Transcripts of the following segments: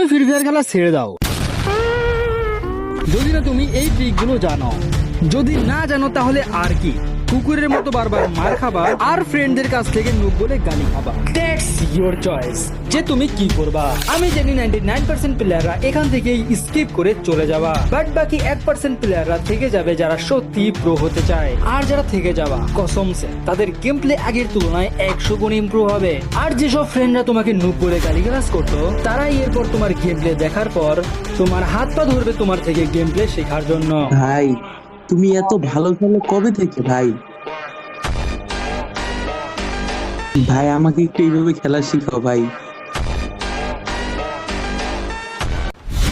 তুমি free fire খেলা ছেড়ে দাও যদি না তুমি এই ট্রিকগুলো জানো। যদি না জানো তাহলে আর কি, কুকুরের মতো বারবার মার খাবা আর ফ্রেন্ডদের কাছ থেকে নুব বলে গালি খাবা। দ্যাটস ইওর চয়েস যে তুমি কি করবা। আমি জানি 99% প্লেয়াররা এখান থেকেই স্কিপ করে চলে যাবা, বাট বাকি 1% প্লেয়াররা থেকে যাবে যারা সত্যি প্রো হতে চায়। আর যারা থেকে যাবা কসমসে তাদের গেম প্লে আগের তুলনায় 100 গুণ ইমপ্রুভ হবে। আর যেসব ফ্রেন্ডরা তোমাকে নুব বলে গালিগালাজ করতো তারাই এরপর তোমার গেম প্লে দেখার পর তোমার হাত পা ধরবে তোমার থেকে গেম প্লে শেখার জন্য। ভাই তুমি এত ভালো খেলো কবে থেকে ভাই? ভাই আমাকে একটু এইভাবে খেলা শিখাও ভাই।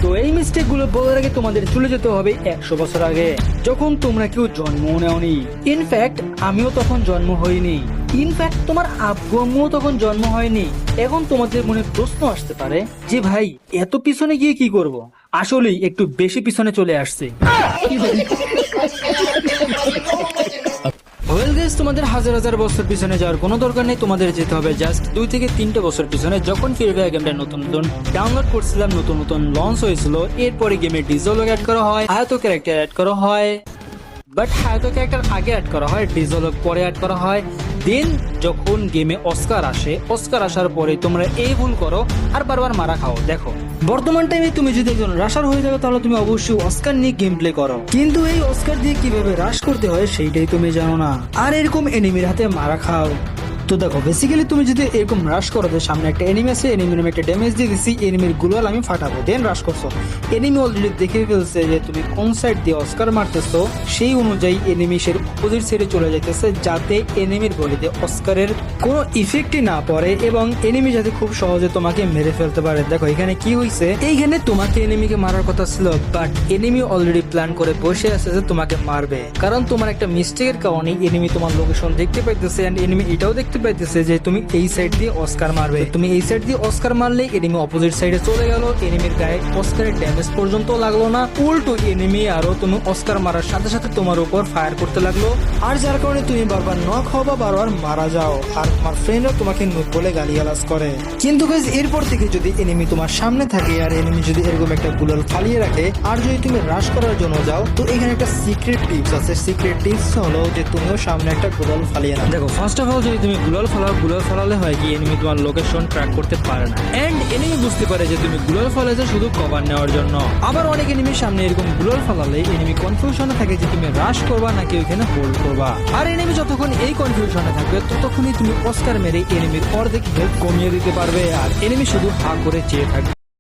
তো এই মিস্টেক গুলো বলার আগে তোমাদের চলে যেতে হবে 100 বছর আগে, যখন তোমরা কেউ জন্ম নেওনি। ইনফ্যাক্ট আমিও তখন জন্ম হইনি। ইনফ্যাক্ট তোমার আব্বু আম্মুও তখন জন্ম হয়নি। এখন তোমাদের মনে প্রশ্ন আসতে পারে যে ভাই এত পিছনে গিয়ে কি করব? আসলেই একটু বেশি পিছনে চলে আসছে। ওয়েল গাইস, তোমাদের হাজার হাজার বছর পিছনে যাওয়ার কোনো দরকার নেই। তোমাদের যেতে হবে জাস্ট 2 থেকে 3টে বছর পিছনে, যখন ফ্রি ফায়ার গেমটা নতুন নতুন ডাউনলোড করছিলাম, নতুন নতুন লঞ্চ হয়েছিল। এরপরে গেমে ডিজলক অ্যাড করা হয়, হায়াতো ক্যারেক্টার অ্যাড করা হয়, বাট হায়াতো ক্যারেক্টার আগে অ্যাড করা হয়, ডিজলক পরে অ্যাড করা হয়। দেন যখন গেমে অস্কার আসে, অস্কার আসার পরে তোমরা এই ভুল করো আর বারবার মারা খাও। দেখো বর্তমান টাইমে তুমি যদি একজন রাশার হয়ে যাও তাহলে তুমি অবশ্যই অস্কার নিয়ে গেম প্লে করো, কিন্তু এই অস্কার দিয়ে কিভাবে রাশ করতে হয় সেইটাই তুমি জানো না, আর এরকম এনিমির হাতে মারা খাও। তো দেখো বেসিক্যালি তুমি যদি এরকম রাশ করো, যে সামনে একটা এনিমি আছে, এনিমির আমি একটা ড্যামেজ দিয়ে দিচ্ছি, এনিমির গুলাল আমি ফাটাবো, দেন রাশ করছো। এনিমি অলরেডি দেখে ফেলছে যে তুমি কোন সাইড দিয়ে অস্কার মারতেছো, সেই অনুযায়ী এনিমি সে অপোজিট সাইডে চলে যাইতেছে, যাতে এনিমির বডিতে অস্কারের কোনো ইফেক্টই না পড়ে এবং এনিমি যাতে খুব সহজে তোমাকে মেরে ফেলতে পারে। দেখো এখানে কি হয়েছে, এইখানে তোমাকে এনিমিকে মারার কথা ছিল, বাট এনিমি অলরেডি প্ল্যান করে বসে আছে যে তোমাকে মারবে, কারণ তোমার একটা মিস্টেকের কারণে এনিমি তোমার লোকেশন দেখতে পাইতেছে এন্ড এনিমি এটাও দেখতে পাইতেছে যে তুমি এই সাইড দিয়ে অস্কার মারবে। তুমি এই সাইড দিয়ে অস্কার মারলে এনিমি অপোজিট সাইডে চলে গেল, এনিমির গায়ে অস্কারের ড্যামেজ পর্যন্ত লাগলো না, উল্টো এনিমি আরো তুমি অস্কার মারার সাথে সাথে তোমার উপর ফায়ার করতে লাগলো, আর যার কারণে তুমি বারবার নক হও বা বারবার মারা যাও, আর তোমার ফ্রেন্ডরা তোমাকে নুব বলে গালিগালাজ করে। কিন্তু গাইস এরপর থেকে যদি এনিমি তোমার সামনে থাকে আর এনিমি যদি এরকম একটা গুলাল ফালিয়ে রাখে আর যদি তুমি রাশ করার জন্য যাও, তো এখানে একটা সিক্রেট টিপস আছে। সিক্রেট টিপস হলো যে তুমিও সামনে একটা গুলাল ফালিয়ে না। দেখো ফার্স্ট অফ অল যদি তুমি গুলাল ফালালে হয় কি এনিমি তোমার লোকেশন ট্র্যাক করতে পারে না, এন্ড এনিমি বুঝতে পারে যে তুমি গুলাল ফালাইছো শুধু কভার নেওয়ার জন্য। আবার অনেক এনিমির সামনে এরকম গুলাল ফালালে এনিমি কনফিউশনে থাকে যে তুমি রাশ করবা নাকি ওখানে হোল্ড করবা, আর এনিমি যতক্ষণ এই কনফিউশনে থাকবে ততক্ষণই তুমি অস্কার মেরে এনিমির অর্ধেক হেলথ কমিয়ে দিতে পারবে, আর এনিমি শুধু হা করে চেয়ে থাকবে।